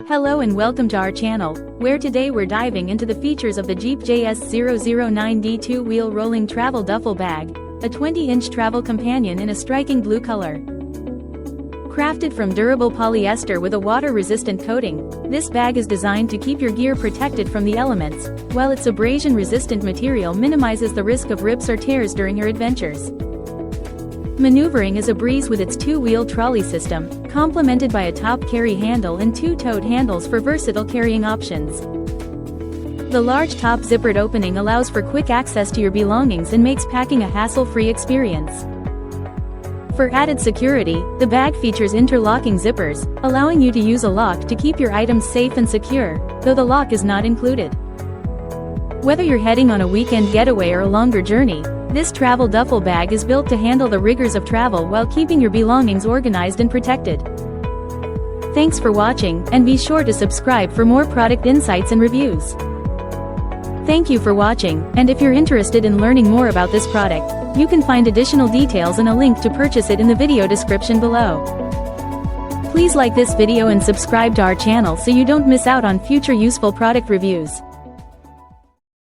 Hello and welcome to our channel, where today we're diving into the features of the Jeep JS009D two-wheel rolling travel duffel bag, a 20-inch travel companion in a striking blue color. Crafted from durable polyester with a water-resistant coating, this bag is designed to keep your gear protected from the elements, while its abrasion-resistant material minimizes the risk of rips or tears during your adventures. Maneuvering is a breeze with its two-wheel trolley system, complemented by a top carry handle and two tote handles for versatile carrying options. The large top zippered opening allows for quick access to your belongings and makes packing a hassle-free experience. For added security, the bag features interlocking zippers, allowing you to use a lock to keep your items safe and secure, though the lock is not included. Whether you're heading on a weekend getaway or a longer journey, this travel duffel bag is built to handle the rigors of travel while keeping your belongings organized and protected. Thanks for watching, and be sure to subscribe for more product insights and reviews. Thank you for watching, and if you're interested in learning more about this product, you can find additional details and a link to purchase it in the video description below. Please like this video and subscribe to our channel so you don't miss out on future useful product reviews.